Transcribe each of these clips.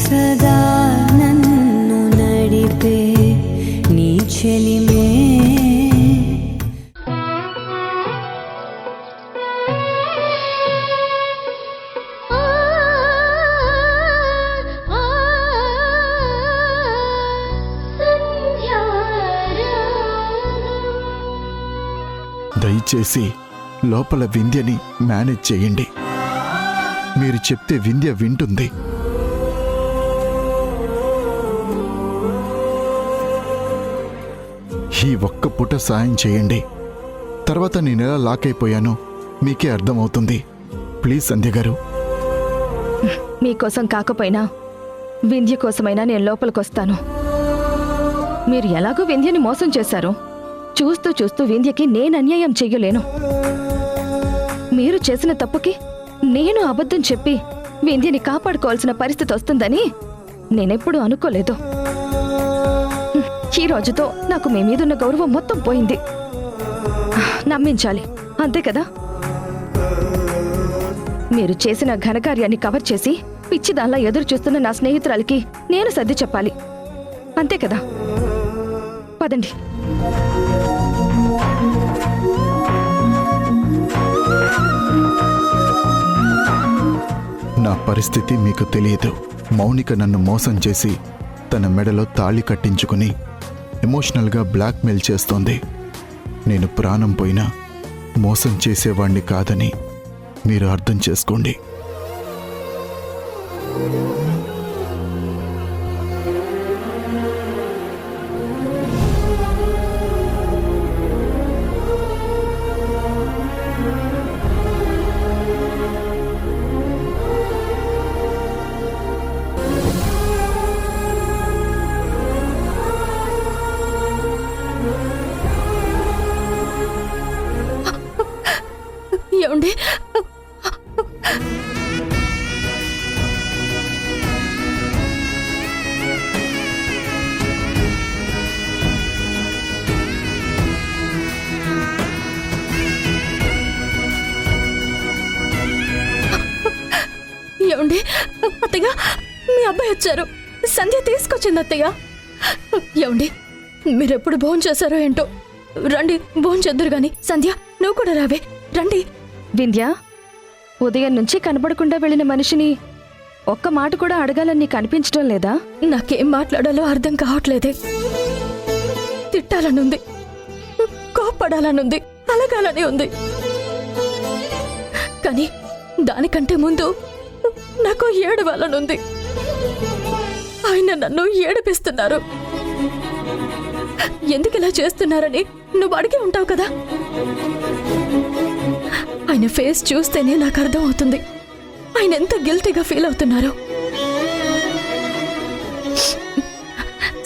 సదా నన్ను నడిపే నీ చెలిమే దయచేసి లోపల వింధ్యని మేనేజ్ చేయండి. మీరు చెప్తే వింధ్య వింటుంది. ఈ ఒక్క పూట సాయం చేయండి. తర్వాత నేనెలా లాక్ అయిపోయానో మీకే అర్థమవుతుంది. ప్లీజ్ సంధ్య గారు. మీకోసం కాకపోయినా వింధ్య కోసమైనా నేను లోపలికొస్తాను. మీరు ఎలాగో వింధ్యని మోసం చేశారు. చూస్తూ చూస్తూ వింధ్యకి నేను అన్యాయం చెయ్యలేను. మీరు చేసిన తప్పుకి నేను అబద్ధం చెప్పి వింధ్యని కాపాడుకోవాల్సిన పరిస్థితి వస్తుందని నేనెప్పుడూ అనుకోలేదు. ఈ రోజుతో నాకు మీ మీదున్న గౌరవం మొత్తం పోయింది. నమ్మించాలి, అంతే కదా? మీరు చేసిన ఘనకార్యాన్ని కవర్ చేసి పిచ్చిదాల్లా ఎదురు చూస్తున్న నా స్నేహితురాలికి నేను సర్ది చెప్పాలి, అంతే కదా? పదండి. నా పరిస్థితి మీకు తెలియదు. మౌనిక నన్ను మోసం చేసి తన మెడలో తాళి కట్టించుకుని ఎమోషనల్గా బ్లాక్మెయిల్ చేస్తోంది. నేను ప్రాణం పోయినా మోసం చేసేవాణ్ణి కాదని మీరు అర్థం చేసుకోండి. ఏమండి? ఏమండి? అత్తయ్య, మీ అబ్బాయి వచ్చారు. సంధ్య తీసుకొచ్చింది అత్తయ్య. ఏమండి, మీరెప్పుడు భోజనం చేశారో ఏంటో. రండి, భోజనం చేద్దరు గాని. సంధ్య, నువ్వు కూడా రావే, రండి. వింధ్య, ఉదయం నుంచి కనబడకుండా వెళ్ళిన మనిషిని ఒక్క మాట కూడా అడగాలని నీకు అనిపించడం లేదా? నాకేం మాట్లాడాలో అర్థం కావట్లేదే. తిట్టాలనుంది, కోప్పడాలనుంది, అలగాలని ఉంది. కానీ దానికంటే ముందు నాకు ఏడవాలనుంది. ఆయన నన్ను ఏడిపిస్తున్నారు. ఎందుకు ఇలా చేస్తున్నారని నువ్వు అడిగి ఉంటావు కదా. ఆయన ఫేస్ చూస్తేనే నాకు అర్థం అవుతుంది ఆయన ఎంత గిల్టీగా ఫీల్ అవుతున్నారు.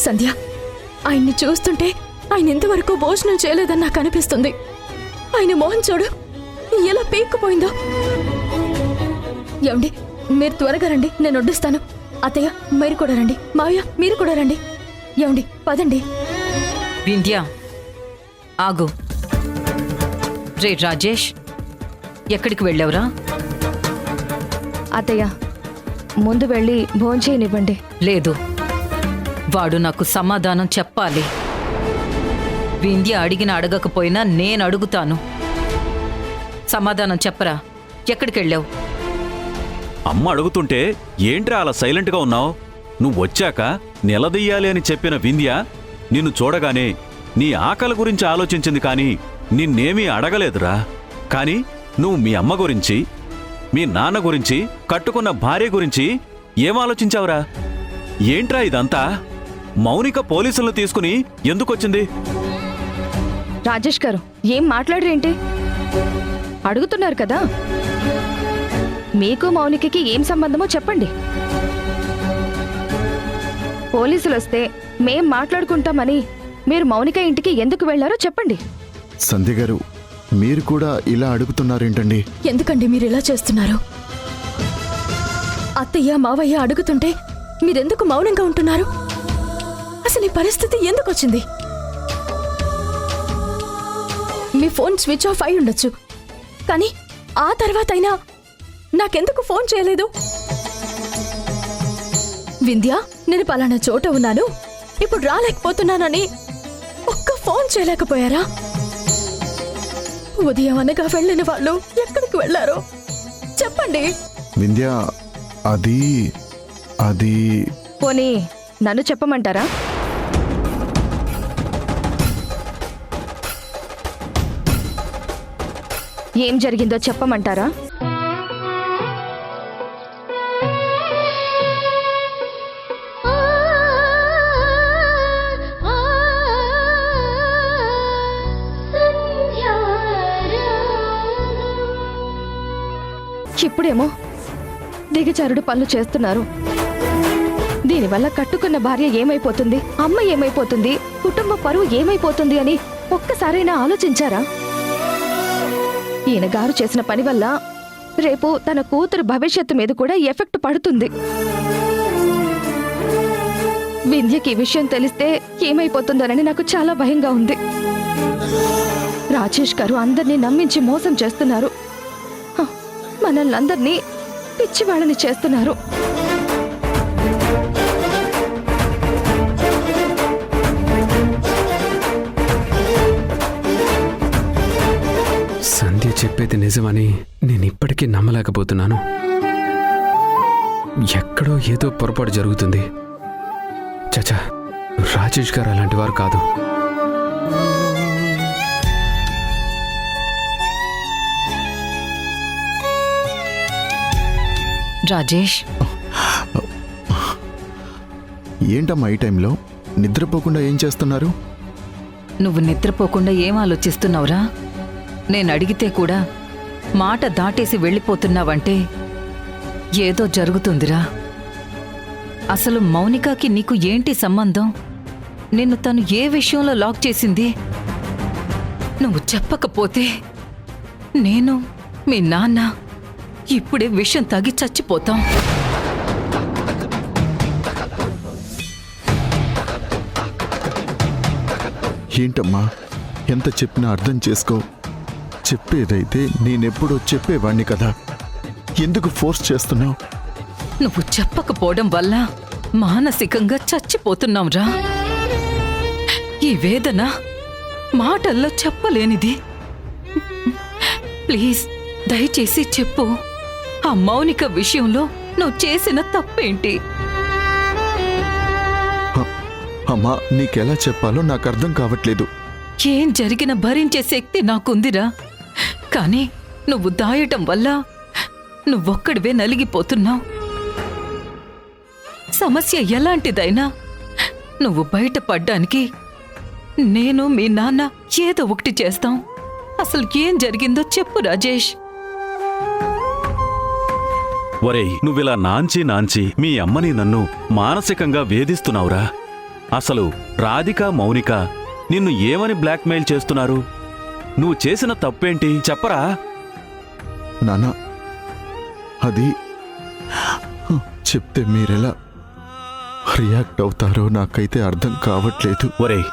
సంధ్య, ఆయన్ని చూస్తుంటే ఆయన ఇంతవరకు భోజనం చేయలేదని నాకు అనిపిస్తుంది. ఆయన మోహన్ చూడు ఎలా పీక్కుపోయిందో. ఏమండి, మీరు త్వరగా రండి, నేను వడ్డిస్తాను. అత్తయ్య, మీరు కూడా రండి. మావయ్య, మీరు కూడా రండి. ఏమండి, పదండి. వింధ్య, ఆగు. రే రాజేష్, ఎక్కడికి వెళ్ళావురా? అత్తయ్య, ముందు వెళ్ళి భోంచేయనివ్వండి. లేదు, వాడు నాకు సమాధానం చెప్పాలి. వింధ్య అడిగిన అడగకపోయినా నేను అడుగుతాను. సమాధానం చెప్పరా, ఎక్కడికి వెళ్ళావు? అమ్మ అడుగుతుంటే ఏంట్రా అలా సైలెంట్గా ఉన్నావు? నువ్వు వచ్చాక నిలదీయాలి అని చెప్పిన వింధ్య నిన్ను చూడగానే నీ ఆకలి గురించి ఆలోచించింది, కానీ నిన్నేమీ అడగలేదురా. కానీ నువ్వు మీ అమ్మ గురించి, మీ నాన్న గురించి, కట్టుకున్న భార్య గురించి ఏం ఆలోచించావురా? ఏంట్రా ఇదంతా? మౌనిక పోలీసులను తీసుకుని ఎందుకొచ్చింది? రాజేష్ గారు, ఏం మాట్లాడరేంటి? అడుగుతున్నారు కదా. మీకు మౌనికకి ఏం సంబంధమో చెప్పండి. పోలీసులు వస్తే మేం మాట్లాడుకుంటామని మీరు మౌనిక ఇంటికి ఎందుకు వెళ్లారో చెప్పండి. సంధ్య గారు, మీరు కూడా ఇలా అడుగుతున్నారేంటండి? ఎందుకండి మీరు ఇలా చేస్తున్నారు? అత్తయ్య, మావయ్య అడుగుతుంటే మీరెందుకు మౌనంగా ఉంటున్నారు? అసలు ఈ పరిస్థితి ఎందుకు వచ్చింది? మీ ఫోన్ స్విచ్ ఆఫ్ అయి ఉండొచ్చు, కానీ ఆ తర్వాతైనా నాకెందుకు ఫోన్ చేయలేదు? వింధ్య, నేను పలానా చోట ఉన్నాను, ఇప్పుడు రాలేకపోతున్నానని ఒక్క ఫోన్ చేయలేకపోయారా? ఉదయం అనగా వెళ్ళిన వాళ్ళు ఎక్కడికి వెళ్ళారో చెప్పండి. వింధ్య, అది పోనీ నన్ను చెప్పమంటారా? ఏం జరిగిందో చెప్పమంటారా? ఇప్పుడేమో దిగజారుడు పనులు చేస్తున్నారు. దీనివల్ల కట్టుకున్న భార్య ఏమైపోతుంది, అమ్మ ఏమైపోతుంది, కుటుంబ పరువు ఏమైపోతుంది అని ఒక్కసారైనా ఆలోచించారా? ఈయన గారు చేసిన పని వల్ల రేపు తన కూతురు భవిష్యత్తు మీద కూడా ఎఫెక్ట్ పడుతుంది. వింధ్యకి ఈ విషయం తెలిస్తే ఏమైపోతుందోనని నాకు చాలా భయంగా ఉంది. రాజేష్ గారు అందరినీ నమ్మించి మోసం చేస్తున్నారు. మనల్ని అందరినీ పిచ్చివాళ్ళని చేస్తున్నారు. సంధ్య చెప్పేది నిజమని నేను ఇప్పటికీ నమ్మలేకపోతున్నాను. ఎక్కడో ఏదో పొరపాటు జరుగుతుంది. చచా, రాజేష్ గారు అలాంటి వారు కాదు. రాజేష్, ఏంటమ్మా ఈ టైంలో నిద్రపోకుండా ఏం చేస్తున్నారు? నువ్వు నిద్రపోకుండా ఏం ఆలోచిస్తున్నావురా? నేను అడిగితే కూడా మాట దాటేసి వెళ్ళిపోతున్నావంటే ఏదో జరుగుతుందిరా. అసలు మౌనికాకి నీకు ఏంటి సంబంధం? నిన్ను తను ఏ విషయంలో లాక్ చేసింది? నువ్వు చెప్పకపోతే నేను, మీ నాన్న ఇప్పుడే విషం తాగి చచ్చిపోతాం. ఏంటమ్మా, ఎంత చెప్పినా అర్థం చేసుకో. చెప్పేదైతే నేనెప్పుడో చెప్పేవాణ్ణి కదా, ఎందుకు ఫోర్స్ చేస్తున్నావు? నువ్వు చెప్పకపోవడం వల్ల మానసికంగా చచ్చిపోతున్నాంరా. ఈ వేదన మాటల్లో చెప్పలేనిది. ప్లీజ్ దయచేసి చెప్పు, ఆ మౌనిక విషయంలో నువ్వు చేసిన తప్పేంటి? అమ్మా, నీకెలా చెప్పాలో నాకు అర్థం కావట్లేదు. ఏం జరిగినా భరించే శక్తి నాకుందిరా. కానీ నువ్వు దాయటం వల్ల నువ్వొక్కడివే నలిగిపోతున్నావు. సమస్య ఎలాంటిదైనా నువ్వు బయటపడ్డానికి నేను, మీ నాన్న ఏదో ఒకటి చేస్తాం. అసలు ఏం జరిగిందో చెప్పు రాజేష్. ఒరేయ్, నువ్విలా నాంచి మీ అమ్మని నన్ను మానసికంగా వేధిస్తున్నావురా. అసలు రాధిక, మౌనిక నిన్ను ఏమని బ్లాక్మెయిల్ చేస్తున్నారు? నువ్వు చేసిన తప్పేంటి చెప్పరా? నానా, అది చెప్తే మీరెలా రియాక్ట్ అవుతారో నాకైతే అర్థం కావట్లేదు. ఒరేయ్,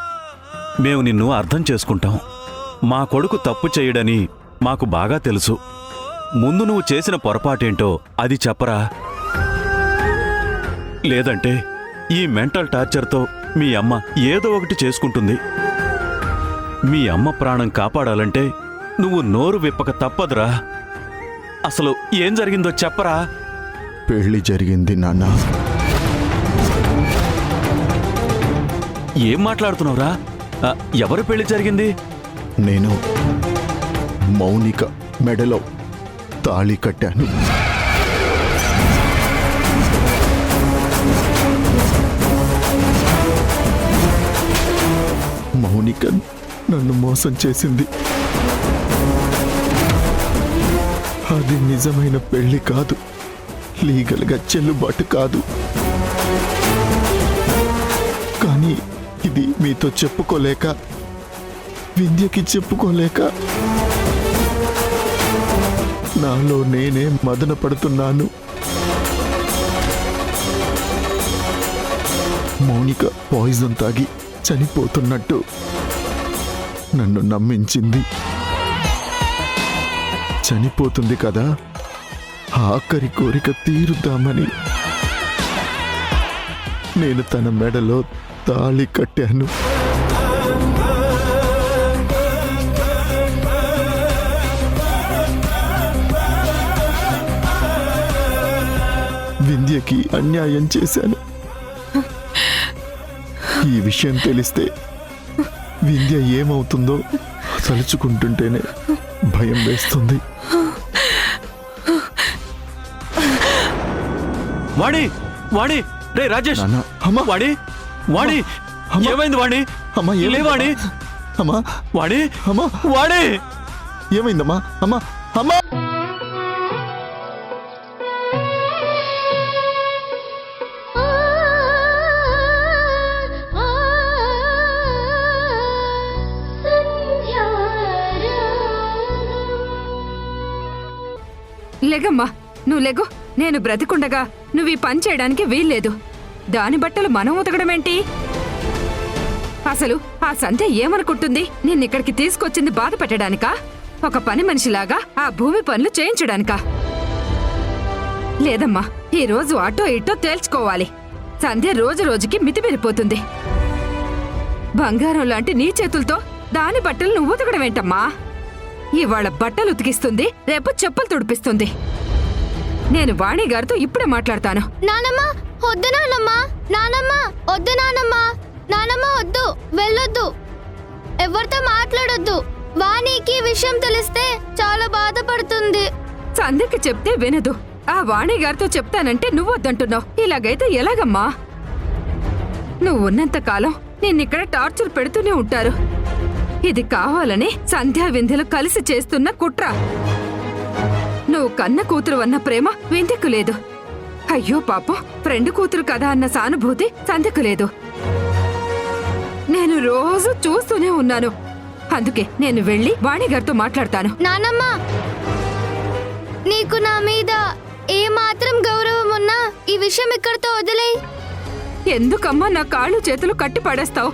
మేము నిన్ను అర్థం చేసుకుంటాం. మా కొడుకు తప్పు చేయడని మాకు బాగా తెలుసు. ముందు నువ్వు చేసిన పొరపాటేంటో అది చెప్పరా. లేదంటే ఈ మెంటల్ టార్చర్తో మీ అమ్మ ఏదో ఒకటి చేసుకుంటుంది. మీ అమ్మ ప్రాణం కాపాడాలంటే నువ్వు నోరు విప్పక తప్పదురా. అసలు ఏం జరిగిందో చెప్పరా. పెళ్లి జరిగింది నాన్న. ఏం మాట్లాడుతున్నావురా? ఎవరి పెళ్లి జరిగింది? నేను మౌనిక మెడలో తాళి కట్టాను. మౌనిక నన్ను మోసం చేసింది. అది నిజమైన పెళ్లి కాదు, లీగల్గా చెల్లుబాటు కాదు. కానీ ఇది మీతో చెప్పుకోలేక, వింధ్యకి చెప్పుకోలేక నాలో నేనే మదన పడుతున్నాను. మౌనిక పాయిజన్ తాగి చనిపోతున్నట్టు నన్ను నమ్మించింది. చనిపోతుంది కదా, ఆఖరి కోరిక తీరుద్దామని నేను తన మెడలో తాళి కట్టాను. వింధ్యకి అన్యాయం చేశాను. ఈ విషయం తెలిస్తే వింధ్య ఏమవుతుందో తలుచుకుంటుంటేనే భయం వేస్తుంది. వాణి వాణి రే రాజేష్, నాన్న, అమ్మా. వాణి వాణి అమ్మా. ఏమైంది వాణి? అమ్మా, లే వాణి, అమ్మా, వాణి, అమ్మా, వాణి. ఏమైందమ్మా? అమ్మా, అమ్మా. లెగమ్మా, నువ్వు లెగు. నేను బ్రతికుండగా నువ్వు ఈ పని చేయడానికి వీల్లేదు. దాని బట్టలు మనం ఉతకడమేంటి? అసలు ఆ సంధ్య ఏమనుకుంటుంది? నిన్నిక్కడికి తీసుకొచ్చింది బాధ పెట్టడానికా? ఒక పని మనిషిలాగా ఆ భూమి పనులు చేయించడానికా? లేదమ్మా, ఈ రోజు అటో ఇటో తేల్చుకోవాలి. సంధ్య రోజు రోజుకి మితిమీరిపోతుంది. బంగారం లాంటి నీ చేతులతో దాని బట్టలు నువ్వు ఉతకడమేంటమ్మా? ఇవాళ బట్టలు ఉతికిస్తుంది, రేపు చెప్పులు తుడిపిస్తుంది. నేను వాణి గారితో ఇప్పుడే మాట్లాడతాను. నానమ్మ వద్దు, నానమ్మ నానమ్మ వద్దు, నానమ్మ నానమ్మ వద్దు, వెళ్ళొద్దు, ఎవరితో మాట్లాడొద్దు. వాణికి విషయం తెలిస్తే చాలా బాధపడుతుంది. సంధ్యకి చెప్తే వినదు. ఆ వాణి గారితో చెప్తానంటే నువ్వు వద్దంటున్నావు. ఇలాగైతే ఎలాగమ్మా? నువ్వు ఉన్నంత కాలం నిన్నిక్కడ టార్చర్ పెడుతూనే ఉంటారు. ఇది కావాలని సంధ్యా వింధ్యలు కలిసి చేస్తున్న కుట్ర. నువ్వు కన్న కూతురు అన్న ప్రేమ వింధ్యకు లేదు. అయ్యో పాపం, ఫ్రెండ్ కూతురు కదా అన్న సానుభూతి సంధ్యకు లేదు. నేను రోజు చూస్తూనే ఉన్నాను. అందుకే నేను వెళ్ళి వాణిగారితో మాట్లాడతాను. నానమ్మ, నీకు నా మీద ఏ మాత్రం గౌరవం ఉన్నా ఈ విషయం ఇక్కడితో వదిలేయ్. ఎందుకమ్మా నా కాళ్ళు చేతులు కట్టి పడేస్తావు?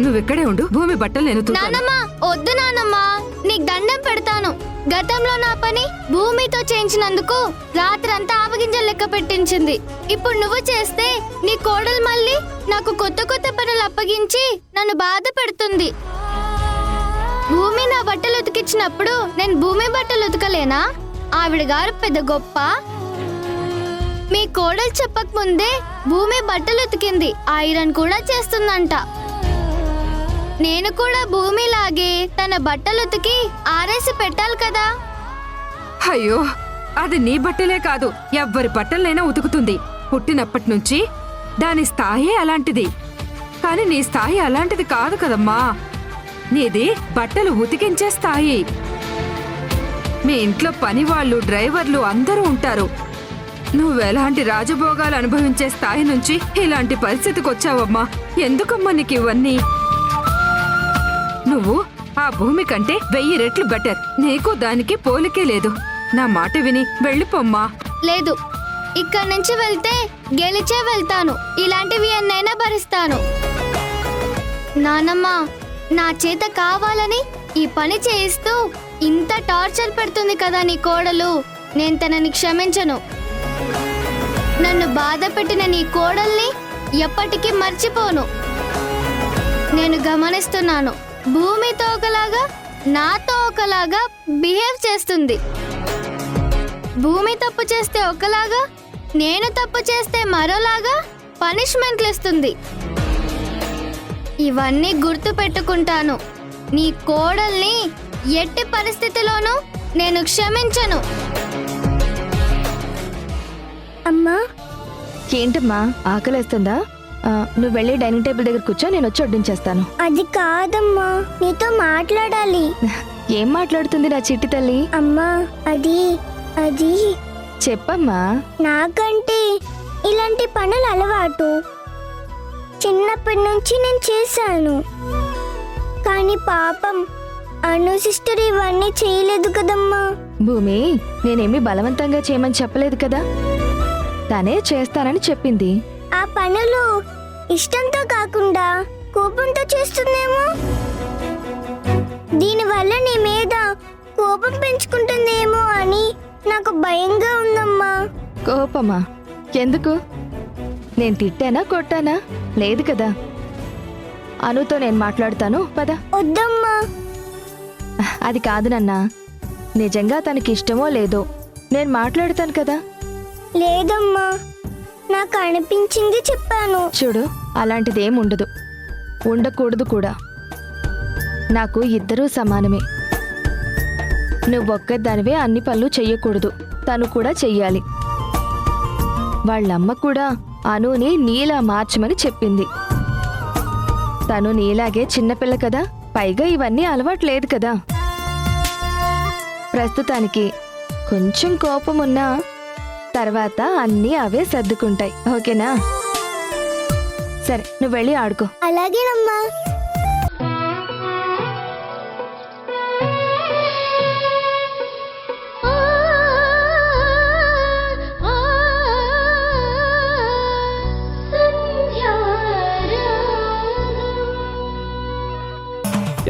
నువ్విక్కడే ఉండు, భూమి బట్టలు నేను ఉతుకుతాను. నానమ్మ వద్దు, నానమ్మ నీకు దండం పెడతాను. గతంలో నా పని భూమితో చేయించినందుకు రాత్రంతా ఆవగింజలు లెక్క పెట్టించింది. ఇప్పుడు నువ్వు చేస్తే నీ కోడలు మళ్ళీ నాకు కొత్త కొత్త పనులు అప్పగించి నన్ను బాధ పెడుతుంది. భూమి నా బట్టలు ఉతికించినప్పుడు నేను భూమి బట్టలు ఉతకలేనా? ఆవిడ గారు పెద్ద గొప్ప. మీ కోడలు చెప్పక ముందే భూమి బట్టలు ఉతికింది, ఐరన్ కూడా చేస్తుందంట. నేను కూడా భూమిలాగే తన బట్టలు ఉతికి ఆరేసి పెట్టాలి కదా. అయ్యో, అది నీ బట్టలే కాదు, ఎవ్వరి బట్టలైనా ఉతుకుతుంది. పుట్టినప్పటి నుంచి దాని స్థాయి అలాంటిది. కాని నీ స్థాయి అలాంటిది కాదు కదమ్మా. నీది బట్టలు ఉతికించే స్థాయి. మీ ఇంట్లో పనివాళ్ళు, డ్రైవర్లు అందరూ ఉంటారు. నువ్వెలాంటి రాజభోగాలు అనుభవించే స్థాయి నుంచి ఇలాంటి పరిస్థితికి వచ్చావమ్మా. ఎందుకమ్మా నీకు ఇవన్నీ? నువ్వు ఆ భూమి కంటే 1000 రెట్లు బెటర్. నీకు దానికి పోలికే లేదు. నా మాట విని వెళ్ళిపోమ్మా. లేదు, ఇక్కడి నుంచి వెళ్తే గెలిచే వెళ్తాను. ఇలాంటివి ఎన్నైనా భరిస్తాను. నానమ్మ నా చేత కావాలని ఈ పని చేయిస్తూ ఇంత టార్చర్ పెడుతుంది కదా నీ కోడలు. నేను తనని క్షమించను. నన్ను బాధ పెట్టిన నీ కోడల్ని ఎప్పటికీ మర్చిపోను. నేను గమనిస్తున్నాను, భూమితో ఒకలాగా నాతో ఒకలాగా బిహేవ్ చేస్తుంది. భూమి తప్పు చేస్తే ఒకలాగా, నేను తప్పు చేస్తే మరోలాగా పనిష్మెంట్లు ఇస్తుంది. ఇవన్నీ గుర్తు పెట్టుకుంటాను. నీ కోడల్ని ఎట్టి పరిస్థితిలోనూ నేను క్షమించను. అమ్మా, ఏంటమ్మా ఆకలేస్తుందా? నువ్వు వెళ్ళి డైనింగ్ టేబుల్ దగ్గర కూర్చో, నేను వచ్చి వడ్డించేస్తాను. అది కాదమ్మా, నీతో మాట్లాడాలి. ఏం మాట్లాడుతుంది నా చిట్టి తల్లి? అమ్మా అది అది చెప్పమ్మా. నాకంటే ఇలాంటి పనులు అలవాటు. చిన్నప్పటి నుంచి నేను చేశాను. కానీ పాపం అను సిస్టర్ ఇవన్నీ చేయలేదు కదమ్మా. భూమి, నేనేమి బలవంతంగా చేయమని చెప్పలేదు కదా, తనే చేస్తానని చెప్పింది. ఆ పనులు ఇష్టంతో కాకుండా కోపంతో చేస్తుందేమో. దీనివల్ల నీ మీద కోపం పెంచుకుంటుందేమో అని నాకు భయంగా ఉందమ్మా. కోపమా? ఎందుకు? నేను తిట్టానా కొట్టానా? లేదు కదా. అనుతో నేను మాట్లాడతాను పద. వద్దమ్మా. అది కాదు నాన్నా, నిజంగా తనకి ఇష్టమో లేదో నేను మాట్లాడతాను కదా. లేదమ్మా, నాకు అనిపించింది చెప్పాను. చూడు, అలాంటిదేం ఉండదు, ఉండకూడదు కూడా. నాకు ఇద్దరూ సమానమే. నువ్వొక్కదానివే అన్ని పనులు చెయ్యకూడదు, తను కూడా చెయ్యాలి. వాళ్ళమ్మ కూడా అనుని నీలా మార్చమని చెప్పింది. తను నీలాగే చిన్నపిల్ల కదా, పైగా ఇవన్నీ అలవాట్లేదు కదా. ప్రస్తుతానికి కొంచెం కోపం ఉన్నా తర్వాత అన్నీ అవే సర్దుకుంటాయి. ఓకేనా? సరే, నువ్వు వెళ్ళి ఆడుకో. అలాగేనమ్మా.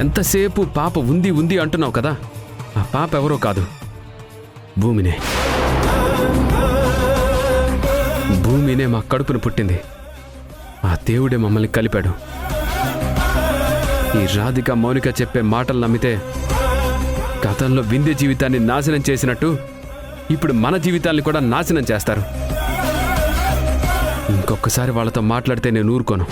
ఎంతసేపు పాప ఉంది ఉంది అంటున్నావు కదా, ఆ పాప ఎవరో కాదు, భూమినే. భూమినే మా కడుపును పుట్టింది. ఆ దేవుడే మమ్మల్ని కలిపాడు. ఈ రాధిక మౌనిక చెప్పే మాటలు నమ్మితే గతంలో వింధ్య జీవితాన్ని నాశనం చేసినట్టు ఇప్పుడు మన జీవితాల్ని కూడా నాశనం చేస్తారు. ఇంకొకసారి వాళ్ళతో మాట్లాడితే నేను ఊరుకోను.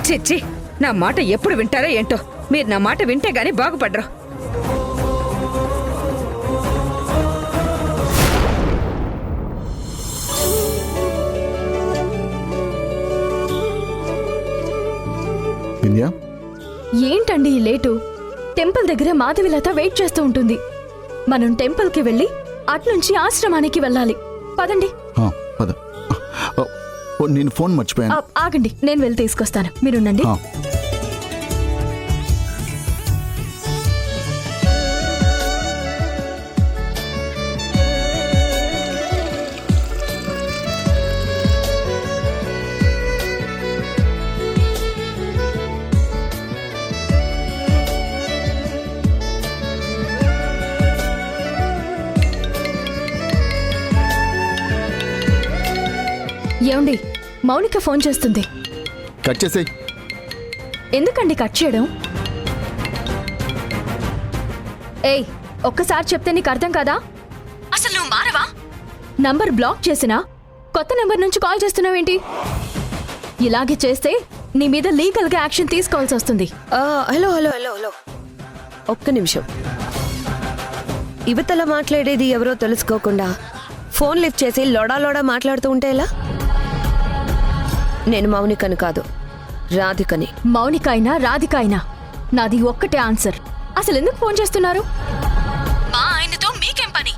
చిచ్చి, నా మాట ఎప్పుడు వింటారో ఏంటో. మీరు నా మాట వింటే గాని బాగుపడరు. వింధ్యా, ఏంటండి ఈ లేటు? టెంపుల్ దగ్గర మాధవిలత వెయిట్ చేస్తూ ఉంటుంది. మనం టెంపుల్కి వెళ్ళి అట్నుంచి ఆశ్రమానికి వెళ్ళాలి. పదండి. పద. నేను ఫోన్ మర్చిపోయాను. ఆగండి, నేను వెళ్ళి తీసుకొస్తాను, మీరుండండి. ఏమండి, మౌనిక ఫోన్ చేస్తుంది. కట్ చేసేయ్. ఎందుకండి కట్ చేయడం? ఏయ్, ఒక్కసారి చెప్తే నీకు అర్థం కాదా? అసలు నువ్వు మారవా? నంబర్ బ్లాక్ చేసినా కొత్త నంబర్ నుంచి కాల్ చేస్తున్నావేంటి? ఇలాగే చేస్తే నీ మీద లీగల్ గా యాక్షన్ తీసుకోవాల్సి వస్తుంది. హలో హలో హలో హలో ఒక్క నిమిషం. ఇవతల మాట్లాడేది ఎవరో తెలుసుకోకుండా ఫోన్ లిఫ్ట్ చేసి లోడా లోడా మాట్లాడుతూ ఉంటే ఎలా? నేను మౌనికను కాదు, రాధికని. మౌనిక అయినా రాధిక అయినా నాది ఒక్కటే ఆన్సర్. అసలు ఎందుకు ఫోన్ చేస్తున్నారు? మా ఆయనతో మీకేం పని?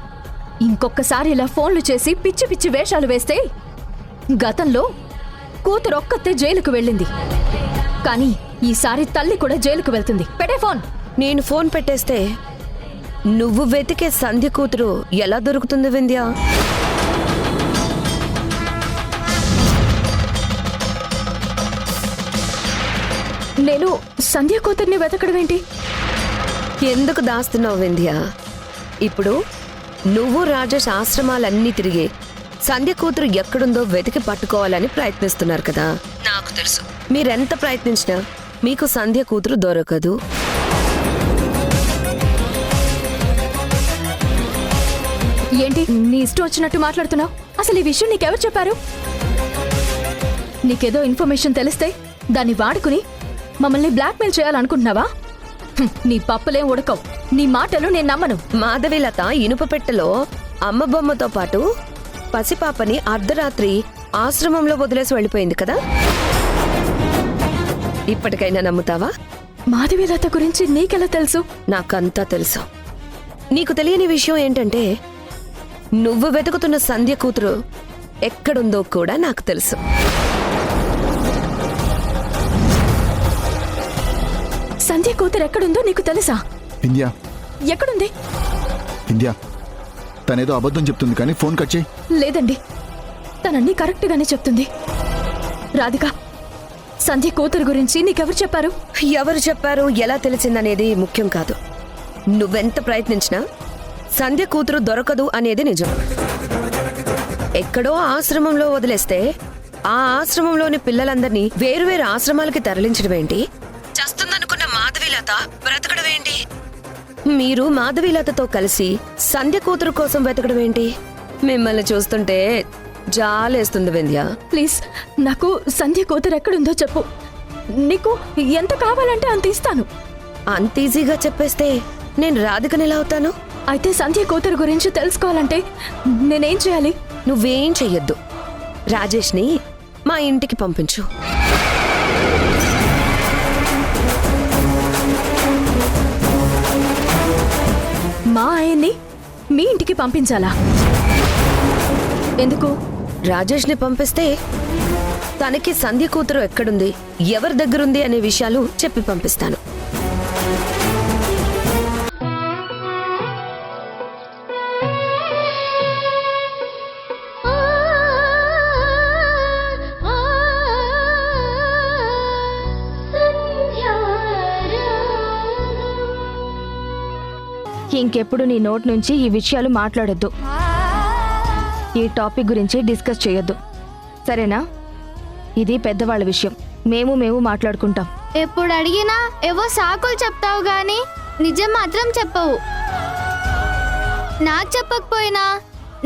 ఇంకొకసారి ఇలా ఫోన్లు చేసి పిచ్చి పిచ్చి వేషాలు వేస్తే, గతంలో కూతురు ఒక్కతే జైలుకు వెళ్ళింది, కానీ ఈసారి తల్లి కూడా జైలుకు వెళ్తుంది. పెట్టే ఫోన్. నేను ఫోన్ పెట్టేస్తే నువ్వు వెతికే సంధ్య కూతురు ఎలా దొరుకుతుంది వింధ్య? నేను సంధ్య కూతుర్ని వెతకడం ఏంటి? ఎందుకు దాస్తున్నావు వింధ్య? ఇప్పుడు నువ్వు రాజేష్ ఆశ్రమాలన్నీ తిరిగి సంధ్య కూతురు ఎక్కడుందో వెతికి పట్టుకోవాలని ప్రయత్నిస్తున్నారు కదా. నాకు తెలుసు, మీరెంత ప్రయత్నించినా మీకు సంధ్య కూతురు దొరకదు. ఏంటి నీ ఇష్టం వచ్చినట్టు మాట్లాడుతున్నావు? అసలు ఈ విషయం నీకెవరు చెప్పారు? నీకేదో ఇన్ఫర్మేషన్ తెలిస్తే దాన్ని వాడుకుని మమ్మల్ని బ్లాక్మెయిల్ చేయాలనుకుంటున్నావా? నీ పప్పులేం ఉడకవు. నీ మాటలు నేను నమ్మను. మాధవిలత ఇనుప పెట్టెలో అమ్మ బొమ్మతో పాటు పసిపాపని అర్ధరాత్రి ఆశ్రమంలో వదిలేసి వెళ్ళిపోయింది కదా. ఇప్పటికైనా నమ్ముతావా? మాధవిలత గురించి నీకెలా తెలుసు? నాకంతా తెలుసు. నీకు తెలియని విషయం ఏంటంటే, నువ్వు వెతుకుతున్న సంధ్య కూతురు ఎక్కడుందో కూడా నాకు తెలుసు. సంధ్య కూతురు ఎక్కడుందో నీకు తెలుసా? వింధ్యా, ఎక్కడుంది? వింధ్యా, తనేదో అబద్ధం చెప్తుంది, కానీ ఫోన్ కట్ చేయి. లేదండి, తనన్నీ కరెక్ట్ గానే చెప్తుంది. రాధిక, సంధ్య కూతురు గురించి నీకెవరు చెప్పారు? ఎవరు చెప్పారు, ఎలా తెలిసిందనేది ముఖ్యం కాదు. నువ్వెంత ప్రయత్నించినా సంధ్య కూతురు దొరకదు అనేది నిజం. ఎక్కడో ఆశ్రమంలో వదిలేస్తే ఆ ఆశ్రమంలోని పిల్లలందరినీ వేరువేరు ఆశ్రమాలకి తరలించడం ఏంటి? చస్తుందనుకున్న మాధవీలత బ్రతకడం ఏంటి? మీరు మాధవీలతతో కలిసి సంధ్య కూతురు కోసం వెతకడం ఏంటి? మిమ్మల్ని చూస్తుంటే జాలేస్తుంది వింధ్య. ప్లీజ్ నాకు సంధ్య కూతురు ఎక్కడుందో చెప్పు. నీకు ఎంత కావాలంటే అంత ఇస్తాను. అంత ఈజీగా చెప్పేస్తే నేను రాధికని ఎలా అవుతాను? అయితే సంధ్య కూతురు గురించి తెలుసుకోవాలంటే నేనేం చేయాలి? నువ్వేం చెయ్యొద్దు. రాజేష్ని మా ఇంటికి పంపించు. మా ఆయన్ని మీ ఇంటికి పంపించాలా? ఎందుకు? రాజేష్ని పంపిస్తే తనకి సంధ్య కూతురు ఎక్కడుంది, ఎవరి దగ్గరుంది అనే విషయాలు చెప్పి పంపిస్తాను. ఇంకెప్పుడు నీ నోట్ నుంచి ఈ విషయాలు మాట్లాడొద్దు. ఈ టాపిక్ గురించి డిస్కస్ చేయొద్దు, సరేనా? ఇది పెద్దవాళ్ళ విషయం. మేము మాట్లాడుకుంటాం. ఎప్పుడు అడిగినా ఏవో సాకులు చెప్తావు గాని నిజం మాత్రం చెప్పవు. నాకు చెప్పకపోయినా,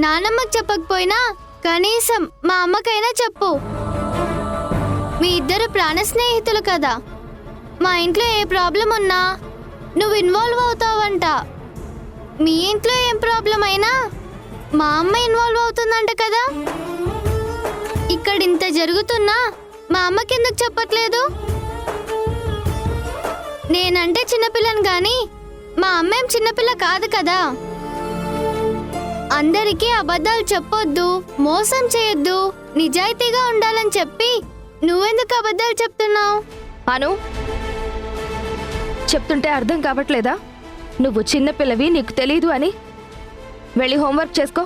నానమ్మకి చెప్పకపోయినా కనీసం మా అమ్మకైనా చెప్పు. మీ ఇద్దరు ప్రాణ స్నేహితులు కదా. మా ఇంట్లో ఏ ప్రాబ్లం ఉన్నా నువ్వు ఇన్వాల్వ్ అవుతావంట. మీ ఇంట్లో ఏం ప్రాబ్లం అయినా మా అమ్మ ఇన్వాల్వ్ అవుతుందంట కదా. ఇక్కడ ఇంత జరుగుతున్నా మా అమ్మకి ఎందుకు చెప్పట్లేదు? నేనంటే చిన్నపిల్లని గాని మా అమ్మేం చిన్నపిల్ల కాదు కదా. అందరికీ అబద్ధాలు చెప్పొద్దు, మోసం చేయొద్దు, నిజాయితీగా ఉండాలని చెప్పి నువ్వెందుకు అబద్ధాలు చెప్తున్నావు? అను, చెప్తుంటే అర్థం కావట్లేదా? నువ్వు చిన్నపిల్లవి, నీకు తెలీదు అని. వెళ్ళి హోంవర్క్ చేసుకో.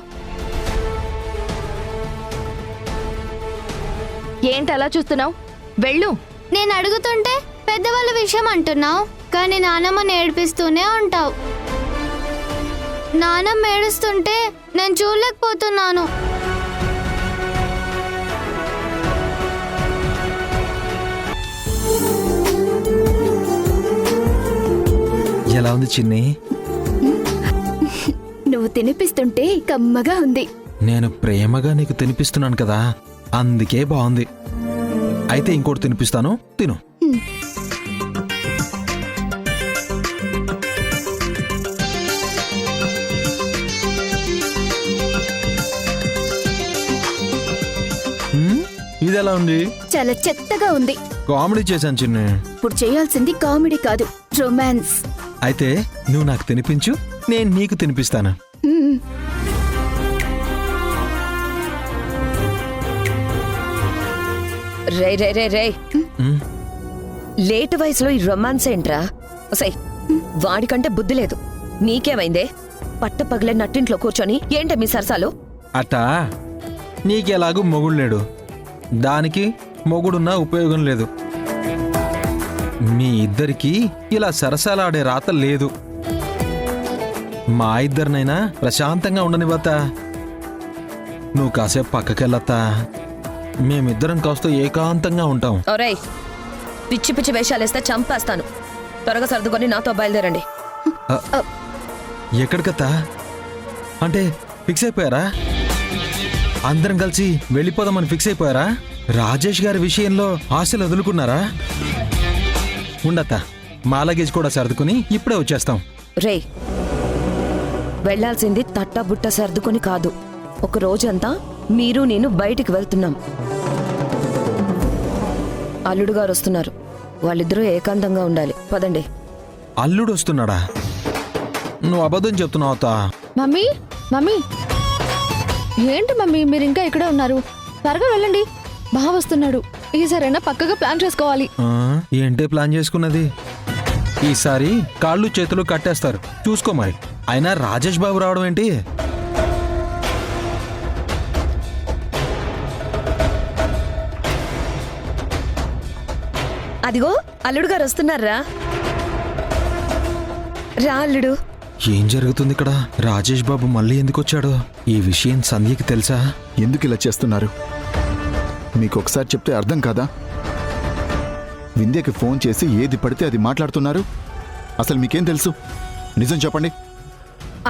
ఏంటి అలా చూస్తున్నావు? వెళ్ళు. నేను అడుగుతుంటే పెద్దవాళ్ళ విషయం అంటున్నావు, కానీ నానమ్మని ఏడిపిస్తూనే ఉంటావు. నానమ్మ ఏడుస్తుంటే నేను చూడలేకపోతున్నాను. ఎలా ఉంది చిన్ని? నువ్వు తినిపిస్తుంటే కమ్మగా ఉంది. నేను ప్రేమగా నీకు తినిపిస్తున్నాను కదా, అందుకే బాగుంది. అయితే ఇంకోటి తినిపిస్తాను, తిను. ఇది ఎలా ఉంది? చాలా చెత్తగా ఉంది. కామెడీ చేశాను చిన్ని. ఇప్పుడు చేయాల్సింది కామెడీ కాదు, రొమాన్స్. అయితే నువ్వు నాకు తినిపించు, నేను నీకు తినిపిస్తాను. రే రే రే రే లేటు వయసులో ఈ రొమాన్స్ ఏంట్రా? ఒసై, వాడికంటే బుద్ధి లేదు. నీకేమైందే? పట్ట పగలే నట్టింట్లో కూర్చొని ఏంట మీ సరసాలు? అట్టా నీకెలాగూ మొగుడు లేడు, దానికి మొగుడున్నా ఉపయోగం లేదు. మీ ఇద్దరికి ఇలా సరసాలాడే రాత లేదు. మా ఇద్దరినైనా ప్రశాంతంగా ఉండనివ్వతా. నువ్వు కాసేపు పక్కకెళ్ళత్తా, మేమిద్దరం కాస్త ఏకాంతంగా ఉంటాం. ఒరేయ్, పిచ్చి పిచ్చి వేషాలేస్తే చంపేస్తాను. త్వరగా సర్దుకొని నాతో బయలుదేరండి. ఎక్కడికత్తా? అంటే ఫిక్స్ అయిపోయారా? అందరం కలిసి వెళ్ళిపోదామని ఫిక్స్ అయిపోయారా? రాజేష్ గారి విషయంలో ఆశలు వదులుకున్నారా? ఉండత్తా, మా లగేజ్ కూడా సర్దుకుని ఇప్పుడే వచ్చేస్తాం. రేయ్, వెళ్లాల్సింది తట్టబుట్ట సర్దుకొని కాదు. ఒక రోజంతా మీరు నేను బయటికి వెళ్తున్నాం. అల్లుడు గారు వస్తున్నారు, వాళ్ళిద్దరూ ఏకాంతంగా ఉండాలి. పదండి. అల్లుడు వస్తున్నాడా? నువ్వు అబద్ధం చెప్తున్నావు అత్తా. మమ్మీ, మమ్మీ, ఏంటి మమ్మీ మీరు ఇంకా ఇక్కడే ఉన్నారు? త్వరగా వెళ్ళండి, బాగా వస్తున్నాడు. ఈసారైనా పక్కగా ప్లాన్ చేసుకోవాలి. ఏంటే ప్లాన్ చేసుకున్నది? ఈసారి కాళ్ళు చేతులు కట్టేస్తారు, చూసుకో. మరి అయినా రాజేష్ బాబు రావడం ఏంటి? అదిగో అల్లుడు గారు వస్తున్నారా? రా అల్లుడు, ఏం జరుగుతుంది ఇక్కడ? రాజేష్ బాబు మళ్ళీ ఎందుకు వచ్చాడు? ఈ విషయం సంధ్యకి తెలుసా? ఎందుకు ఇలా చేస్తున్నారు? మీకు ఒకసారి చెప్తే అర్థం కాదా? వింధ్యకి ఫోన్ చేసి ఏది పడితే అది మాట్లాడుతున్నారు. అసలు మీకేం తెలుసు? నిజం చెప్పండి.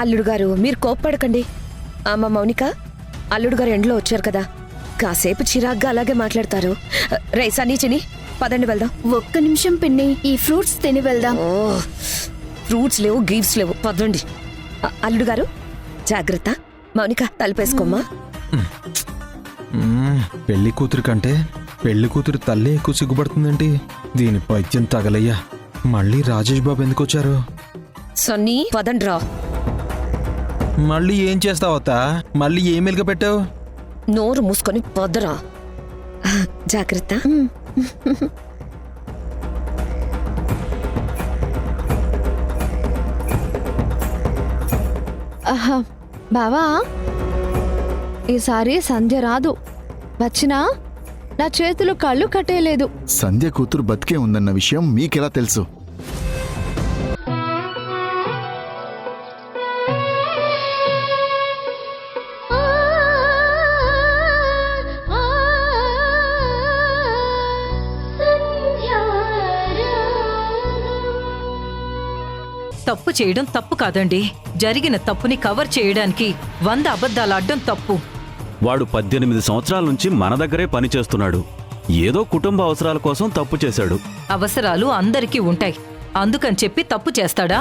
అల్లుడు గారు మీరు కోప్పడకండి. అమ్మ మౌనిక, అల్లుడు గారు ఎండలో వచ్చారు కదా, కాసేపు చిరాగ్గా అలాగే మాట్లాడతారు. రే సన్నీ చిని, పదండి వెళ్దాం. ఒక్క నిమిషం పిన్ని, ఈ ఫ్రూట్స్ తిని వెళ్దాం. ఓ ఫ్రూట్స్ లేవు, గిఫ్ట్స్ లేవు, పదండి. అల్లుడు గారు జాగ్రత్త. మౌనిక తలుపేసుకోమ్మా. పెళ్లి కూతురు కంటే పెళ్లి కూతురు తల్లి ఎక్కువ సిగ్గుపడుతుందేంటి? దీని పైత్యం తగలయ్యా. మళ్ళీ రాజేష్ బాబు ఎందుకు వచ్చారు? సన్నీ పదండి రా. మళ్ళీ ఏం చేస్తావత్తా? మళ్ళీ ఏ మెలుగ పెట్టావు? నోరు మూసుకొని పదరా. జాగ్రత్త. ఆహా బావా, ఈసారి సంధ్య రాదు. వచ్చినా నా చేతులు కళ్ళు కట్టేయలేదు. సంధ్య కూతురు బతికే ఉందన్న విషయం మీకెలా తెలుసు? తప్పు చేయడం తప్పు కాదండి. జరిగిన తప్పుని కవర్ చేయడానికి 100 అబద్ధాలు అడ్డం తప్పు. వాడు 18 సంవత్సరాల నుంచి మన దగ్గరే పనిచేస్తున్నాడు. ఏదో కుటుంబ అవసరాల కోసం తప్పు చేశాడు. అవసరాలు అందరికీ ఉంటాయి, అందుకని చెప్పి తప్పు చేస్తాడా?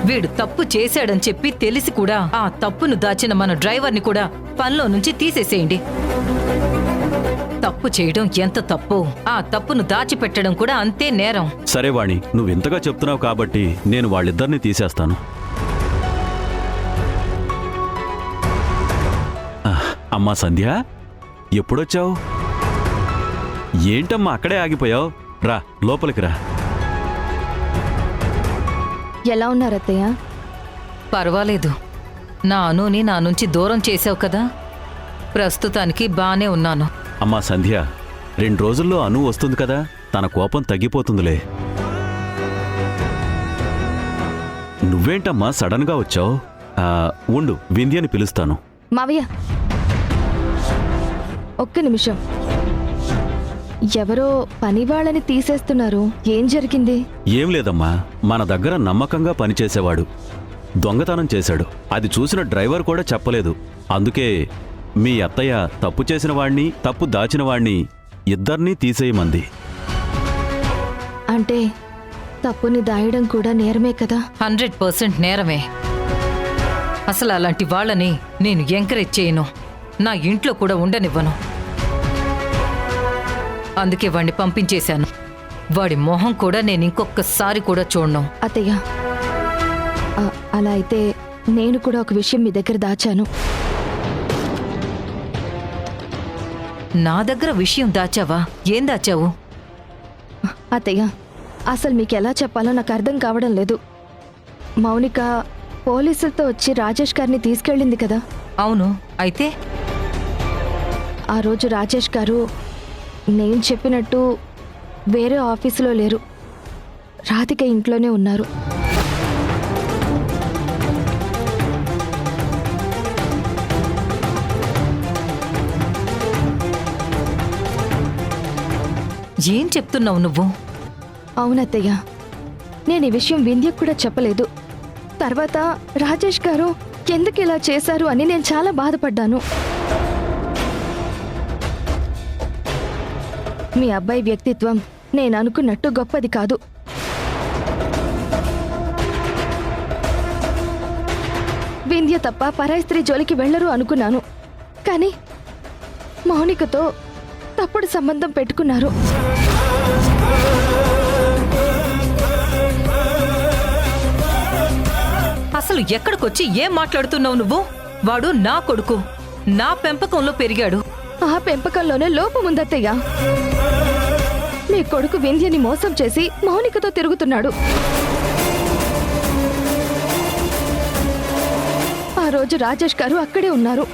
వీడు తప్పు చేశాడని చెప్పి తెలిసి కూడా ఆ తప్పును దాచిన మన డ్రైవర్ని కూడా పనిలో నుంచి తీసేసేయండి. తప్పు చేయడం ఎంత తప్పు, ఆ తప్పును దాచిపెట్టడం కూడా అంతే నేరం. సరే వాణి, నువ్వింతగా చెప్తున్నావు కాబట్టి నేను వాళ్ళిద్దరిని తీసేస్తాను. అమ్మా సంధ్య, ఎప్పుడొచ్చావు? ఏంటమ్మా అక్కడే ఆగిపోయావు? రా లోపలికి రా. ఎలా ఉన్నారు అత్తయ్య? పర్వాలేదు. నా అనుని నా నుంచి దూరం చేసావు కదా, ప్రస్తుతానికి బానే ఉన్నాను. అమ్మా సంధ్య, 2 రోజుల్లో అను వస్తుంది కదా, తన కోపం తగ్గిపోతుందిలే. నువ్వేంటమ్మా సడన్గా వచ్చావు? ఉండు, వింధ్యని పిలుస్తాను. మావయ్య ఒక్క నిమిషం. ఎవరో పని వాళ్ళని తీసేస్తున్నారు, ఏం జరిగింది? ఏం లేదమ్మా, మన దగ్గర నమ్మకంగా పనిచేసేవాడు దొంగతనం చేశాడు. అది చూసిన డ్రైవర్ కూడా చెప్పలేదు. అందుకే మీ అత్తయ్య తప్పు చేసిన వాణ్ణి, తప్పు దాచిన వాణ్ణి ఇద్దరినీ తీసేయమంది. అంటే తప్పుని దాయడం కూడా నేరమే కదా? 100% నేరమే. అసలు అలాంటి వాళ్ళని నేను ఎంకరేజ్ చేయను, నా ఇంట్లో కూడా ఉండనివ్వను. అందుకే వాణ్ణి పంపించేశాను. వాడి మొహం కూడా నేను ఇంకొకసారి కూడా చూడను. అత్తయ్య, అలా అయితే నేను కూడా ఒక విషయం మీ దగ్గర దాచాను. నా దగ్గర విషయం దాచావా? ఏం దాచావు? అత్తయ్య, అసలు మీకు ఎలా చెప్పాలో నాకు అర్థం కావడం లేదు. మౌనిక పోలీసులతో వచ్చి రాజేష్ గారిని తీసుకెళ్ళింది కదా? అవును, అయితే ఆ రోజు రాజేష్ గారు నేను చెప్పినట్టు వేరే ఆఫీసులో లేరు, రాధిక ఇంట్లోనే ఉన్నారు. ఏం చెప్తున్నావు నువ్వు? అవునత్తయ్య, నేను ఈ విషయం వింధ్యకు కూడా చెప్పలేదు. తర్వాత రాజేష్ గారు ఎందుకు ఇలా చేశారు అని నేను చాలా బాధపడ్డాను. మీ అబ్బాయి వ్యక్తిత్వం నేను అనుకున్నట్టు గొప్పది కాదు. వింధ్య తప్ప పరాయి స్త్రీ జోలికి వెళ్లరు అనుకున్నాను. కానీ మౌనికతో తప్పుడు సంబంధం పెట్టుకున్నారు. అసలు ఎక్కడికొచ్చి ఏం మాట్లాడుతున్నావు నువ్వు? వాడు నా కొడుకు, నా పెంపకంలో పెరిగాడు. ఆ పెంపకంలోనే లోపముందత్తయ్య. మీ కొడుకు వింధ్యని మోసం చేసి మౌనికతో తిరుగుతున్నాడు. ఆ రోజు రాజేష్ గారు అక్కడే ఉన్నారు.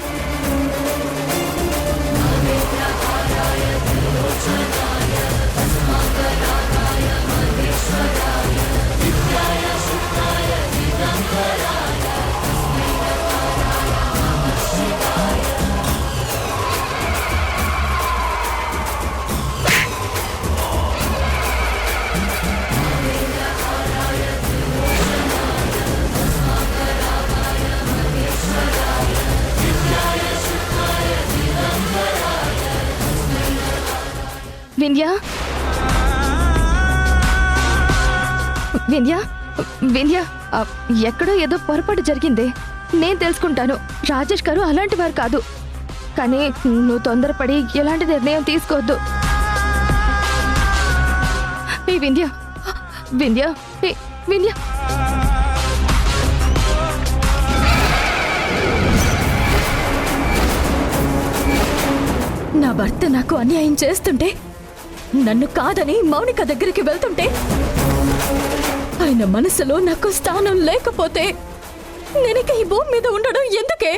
వింధ్య వింధ్య వింధ్య ఎక్కడో ఏదో పొరపాటు జరిగింది. నేను తెలుసుకుంటాను. రాజేష్ గారు అలాంటి వారు కాదు. కానీ నువ్వు తొందరపడి ఎలాంటి నిర్ణయం తీసుకోవద్దు. ఏ వింధ్య వింధ్య ఏ వింధ్య నా భర్త నాకు అన్యాయం చేస్తుంటే, నన్ను కాదని మౌనిక దగ్గరికి వెళ్తుంటే, ఆయన మనసులో నాకు స్థానం లేకపోతే నేనిక ఈ భూమి మీద ఉండడం ఎందుకే?